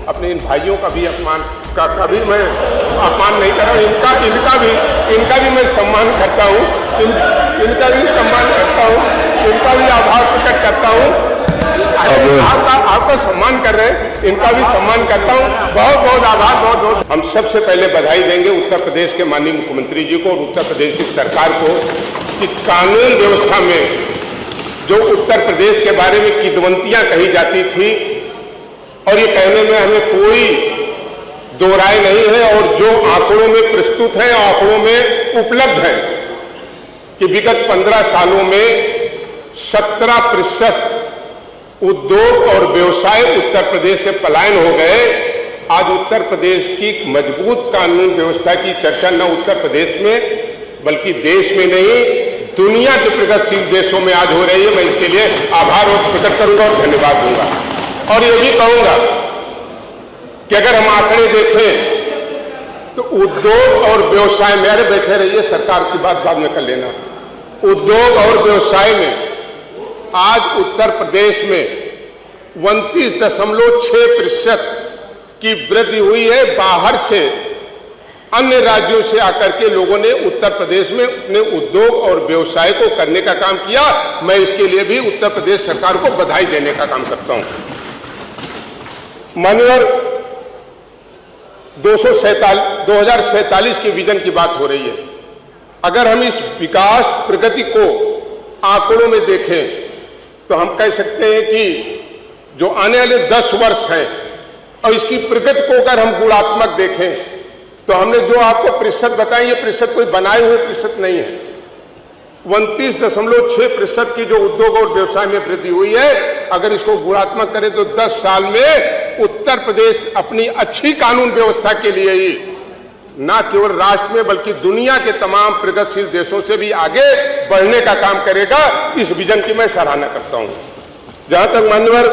अपने इन भाइयों का भी कभी मैं अपमान नहीं कर रहा हूँ। इनका भी मैं सम्मान करता हूँ, इनका भी सम्मान करता हूँ, इनका भी आभार प्रकट करता हूँ। आपका सम्मान कर रहे हैं, इनका भी सम्मान करता हूँ। बहुत बहुत आभार, बहुत बहुत। हम सबसे पहले बधाई देंगे उत्तर प्रदेश के माननीय मुख्यमंत्री जी को और उत्तर प्रदेश की सरकार को कि कानून व्यवस्था में जो उत्तर प्रदेश के बारे में किदवंतियां कही जाती थी, और ये कहने में हमें कोई दो राय नहीं है, और जो आंकड़ों में प्रस्तुत है, आंकड़ों में उपलब्ध है कि विगत 15 सालों में 17% उद्योग और व्यवसाय उत्तर प्रदेश से पलायन हो गए। आज उत्तर प्रदेश की मजबूत कानून व्यवस्था की चर्चा न उत्तर प्रदेश में बल्कि देश में नहीं, दुनिया के प्रगतिशील देशों में आज हो रही है। मैं इसके लिए आभार प्रकट करूंगा और धन्यवाद दूंगा। और ये भी कहूंगा कि अगर हम आंकड़े देखें तो उद्योग और व्यवसाय में, अरे बैठे रहिए, सरकार की बात बाद में कर लेना। उद्योग और व्यवसाय में आज उत्तर प्रदेश में 29.6% की वृद्धि हुई है। बाहर से अन्य राज्यों से आकर के लोगों ने उत्तर प्रदेश में अपने उद्योग और व्यवसाय को करने का काम किया। मैं इसके लिए भी उत्तर प्रदेश सरकार को बधाई देने का काम करता हूं। माननीय 2047 के विजन की बात हो रही है। अगर हम इस विकास प्रगति को आंकड़ों में देखें तो हम कह सकते हैं कि जो आने वाले 10 वर्ष हैं और इसकी प्रगति को अगर हम गुणात्मक देखें तो हमने जो आपको प्रतिशत बताए, ये प्रतिशत कोई बनाए हुए प्रतिशत नहीं है। 29.6% की जो उद्योग और व्यवसाय में वृद्धि हुई है, अगर इसको गुणात्मक करें तो 10 साल में उत्तर प्रदेश अपनी अच्छी कानून व्यवस्था के लिए ही न केवल राष्ट्र में बल्कि दुनिया के तमाम प्रगतिशील देशों से भी आगे बढ़ने का काम करेगा। इस विजन की मैं सराहना करता हूं। जहां तक मान्यवर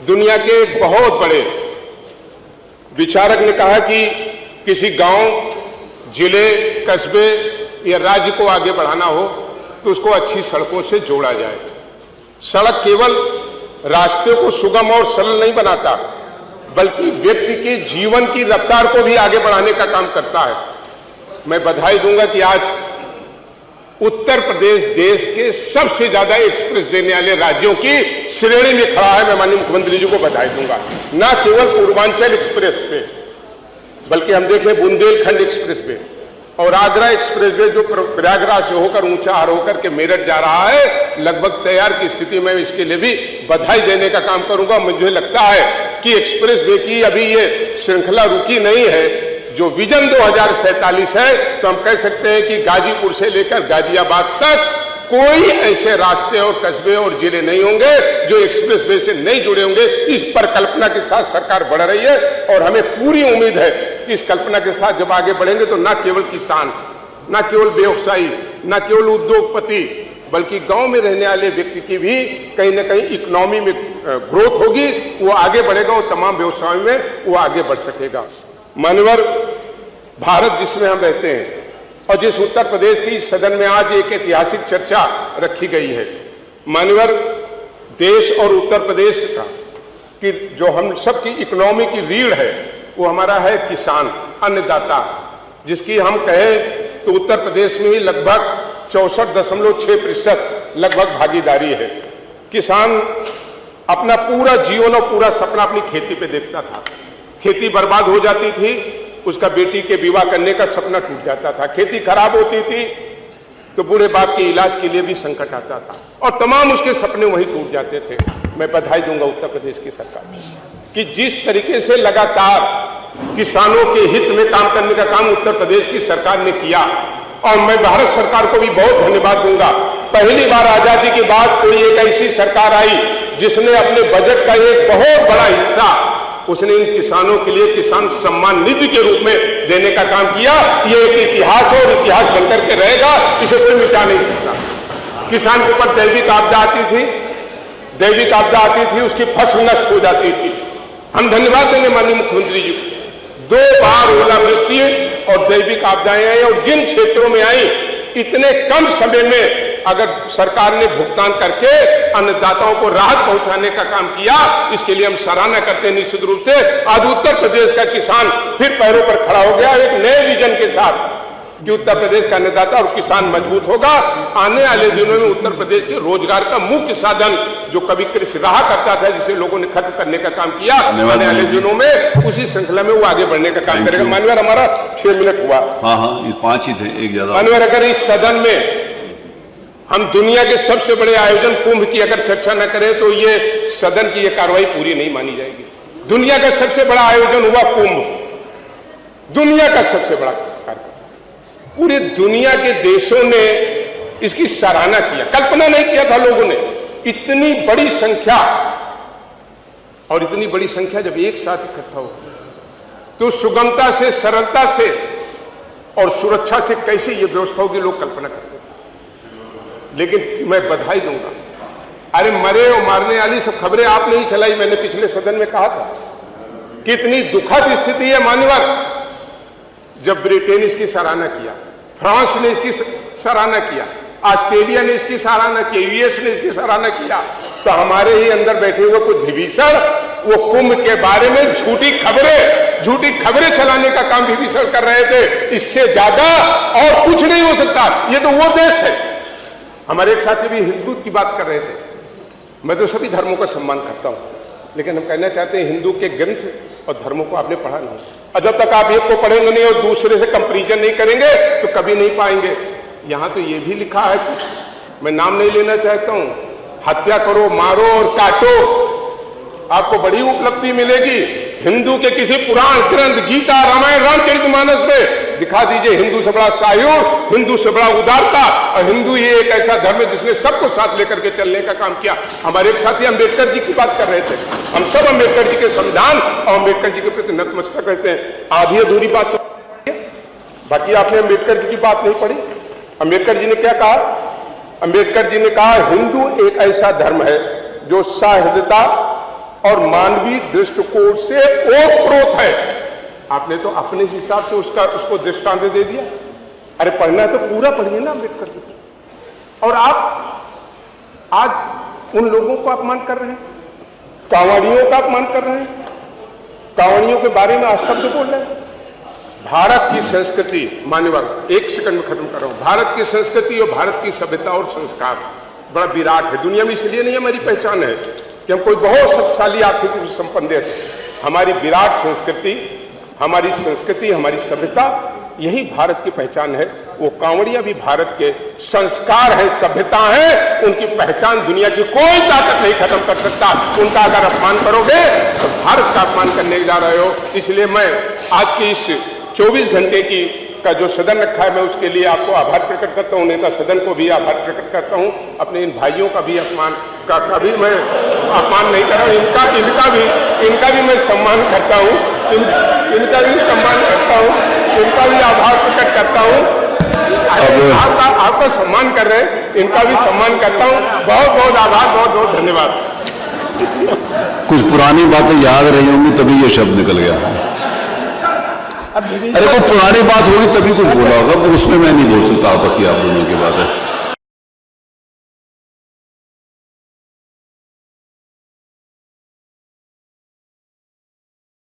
दुनिया के बहुत बड़े विचारक ने कहा कि किसी गांव, जिले, कस्बे या राज्य को आगे बढ़ाना हो तो उसको अच्छी सड़कों से जोड़ा जाए। सड़क केवल रास्ते को सुगम और सरल नहीं बनाता बल्कि व्यक्ति के जीवन की रफ्तार को भी आगे बढ़ाने का काम करता है। मैं बधाई दूंगा कि आज उत्तर प्रदेश देश के सबसे ज्यादा एक्सप्रेस देने वाले राज्यों की श्रेणी में खड़ा है। मैं माननीय मुख्यमंत्री जी को बधाई दूंगा। न केवल पूर्वांचल एक्सप्रेस पे बल्कि हम देख रहे बुंदेलखंड एक्सप्रेस पे और आगरा एक्सप्रेस वे जो प्रयागराज से होकर ऊंचा होकर के मेरठ जा रहा है, लगभग तैयार की स्थिति में। इसके लिए भी बधाई देने का काम करूंगा। मुझे लगता है कि एक्सप्रेस वे की अभी ये श्रृंखला रुकी नहीं है। जो विजन 2047 है तो हम कह सकते हैं कि गाजीपुर से लेकर गाजियाबाद तक कोई ऐसे रास्ते और कस्बे और जिले नहीं होंगे जो एक्सप्रेस वे से नहीं जुड़े होंगे। इस पर कल्पना के साथ सरकार बढ़ रही है और हमें पूरी उम्मीद है कि इस कल्पना के साथ जब आगे बढ़ेंगे तो न केवल किसान, न केवल व्यवसायी, न केवल उद्योगपति बल्कि गांव में रहने वाले व्यक्ति की भी कहीं ना कहीं इकोनॉमी में ग्रोथ होगी, वो आगे बढ़ेगा और तमाम व्यवसायों में वो आगे बढ़ सकेगा। मानवर भारत जिसमें हम रहते हैं और जिस उत्तर प्रदेश की सदन में आज एक ऐतिहासिक चर्चा रखी गई है, मानवर देश और उत्तर प्रदेश का कि जो हम सबकी इकोनॉमी की रीढ़ है वो हमारा है किसान, अन्नदाता, जिसकी हम कहें तो उत्तर प्रदेश में ही लगभग 64.6% लगभग भागीदारी है। किसान अपना पूरा जीवन और पूरा सपना अपनी खेती पे देखता था। खेती बर्बाद हो जाती थी, उसका बेटी के विवाह करने का सपना टूट जाता था। खेती खराब होती थी तो बूढ़े बाप के इलाज के लिए भी संकट आता था और तमाम उसके सपने वहीं टूट जाते थे। मैं बधाई दूंगा उत्तर प्रदेश की सरकार कि जिस तरीके से लगातार किसानों के हित में काम करने का काम उत्तर प्रदेश की सरकार ने किया, और मैं भारत सरकार को भी बहुत धन्यवाद दूंगा। पहली बार आजादी के बाद कोई एक ऐसी सरकार आई जिसने अपने बजट का एक बहुत बड़ा हिस्सा उसने इन किसानों के लिए किसान सम्मान निधि के रूप में देने का काम किया। ये एक इतिहास है और इतिहास बनकर के रहेगा, इसे कोई मिटा नहीं सकता। किसान के ऊपर दैविक आपदा आती थी, उसकी फसल नष्ट हो जाती थी। हम धन्यवाद देंगे माननीय मुख्यमंत्री जी को। 2 बार ओलावृष्टि और दैविक आपदाएं आई और जिन क्षेत्रों में आई इतने कम समय में अगर सरकार ने भुगतान करके अन्नदाताओं को राहत पहुंचाने का काम किया, इसके लिए हम सराहना करते हैं निश्चित रूप से। आज उत्तर प्रदेश का किसान फिर पैरों पर खड़ा हो गया एक नए विजन के साथ कि उत्तर प्रदेश का अन्नदाता और किसान मजबूत होगा। आने वाले दिनों में उत्तर प्रदेश के रोजगार का मुख्य साधन जो कभी कृषि रहा करता था, जिसे लोगों ने खत्म करने का काम किया, आने वाले दिनों में उसी श्रृंखला में वो आगे बढ़ने का काम करेगा। मानवर हमारा 6 मिनट हुआ। हाँ, ये 5 ही थे, एक ज्यादा। मानवर अगर इस सदन में हम दुनिया के सबसे बड़े आयोजन कुंभ की अगर चर्चा न करें तो ये सदन की ये कार्रवाई पूरी नहीं मानी जाएगी। दुनिया का सबसे बड़ा आयोजन हुआ कुंभ, दुनिया का सबसे बड़ा कार्यक्रम। पूरी दुनिया के देशों ने इसकी सराहना किया, कल्पना नहीं किया था लोगों ने इतनी बड़ी संख्या, और इतनी बड़ी संख्या जब एक साथ इकट्ठा हो तो सुगमता से, सरलता से और सुरक्षा से कैसे ये व्यवस्था होगी लोग कल्पना करते थे। लेकिन मैं बधाई दूंगा, अरे मरे और मारने वाली सब खबरें आपने ही चलाई। मैंने पिछले सदन में कहा था कितनी दुखद स्थिति है मान्यवर। जब ब्रिटेन इसकी सराहना किया, फ्रांस ने इसकी सराहना किया, ऑस्ट्रेलिया ने इसकी सराहना की, यूएस ने इसकी सराहना किया, तो हमारे ही अंदर बैठे हुए कुछ विभीषण वो कुंभ के बारे में झूठी खबरें चलाने का काम विभीषण कर रहे थे। इससे ज्यादा और कुछ नहीं हो सकता। ये तो वो देश है। हमारे एक साथी भी हिंदू की बात कर रहे थे। मैं तो सभी धर्मों का सम्मान करता हूं, लेकिन हम कहना चाहते हैं हिंदू के ग्रंथ और धर्मों को आपने पढ़ा नहीं, और जब तक आप एक को पढ़ेंगे नहीं और दूसरे से कंपैरिजन नहीं करेंगे तो कभी नहीं पाएंगे। यहां तो ये भी लिखा है कुछ, मैं नाम नहीं लेना चाहता हूं, हत्या करो, मारो और काटो, आपको बड़ी उपलब्धि मिलेगी। हिंदू के किसी पुराण ग्रंथ, गीता, रामायण, रामचरितमानस में दिखा दीजिए हिंदू से बड़ा सहयोग, हिंदू से बड़ा उदारता, और हिंदू ये एक ऐसा धर्म है जिसने सबको साथ लेकर के चलने का काम किया। हमारे एक साथी अम्बेडकर जी की बात कर रहे थे। हम सब अम्बेडकर जी के संविधान और अम्बेडकर जी के प्रति नतमस्तक रहते हैं। आधी अधूरी बात तो बाकी आपने अम्बेडकर जी की बात नहीं पढ़ी। अम्बेडकर जी ने क्या कहा? अम्बेडकर जी ने कहा हिंदू एक ऐसा धर्म है जो सौहार्दता और मानवीय दृष्टिकोण से ओतप्रोत है। आपने तो अपने हिसाब से उसको दृष्टांत दे दिया। अरे पढ़ना है तो पूरा पढ़िए ना अम्बेडकर जी। और आप आज उन लोगों को अपमान कर रहे हैं, कांवड़ियों का अपमान कर रहे हैं, कांवड़ियों के बारे में अशब्द बोल रहे हैं। भारत की संस्कृति, मान्यवर एक सेकंड में खत्म कर रहा हूं, भारत की संस्कृति और भारत की सभ्यता और संस्कार बड़ा विराट है दुनिया में। इसलिए नहीं हमारी पहचान है कि हम कोई बहुत शक्तिशाली आर्थिक रूप से संपन्न देश है। हमारी विराट संस्कृति, हमारी संस्कृति, हमारी सभ्यता, यही भारत की पहचान है। वो कांवड़िया भी भारत के संस्कार है, सभ्यता है, उनकी पहचान दुनिया की कोई ताकत नहीं खत्म कर सकता। उनका अगर अपमान करोगे तो भारत का अपमान करने जा रहे हो। इसलिए मैं आज की इस 24 घंटे का जो सदन रखा है, मैं उसके लिए आपको आभार प्रकट करता हूं। नेता सदन को भी आभार प्रकट करता हूं। अपने इन भाइयों का भी अपमान का कभी मैं अपमान नहीं कर रहा हूं। इनका भी मैं सम्मान करता हूं, इनका भी सम्मान करता हूं, इनका भी आभार प्रकट करता हूं। आपका सम्मान कर रहे हैं, इनका भी सम्मान करता हूं। बहुत बहुत आभार, बहुत बहुत धन्यवाद। कुछ पुरानी बातें याद रही होंगी तभी ये शब्द निकल गया। अरे कोई पुरानी बात होगी तभी कुछ बोला होगा, उसमें मैं नहीं बोल सकता। आपस की आप दोनों की बात है।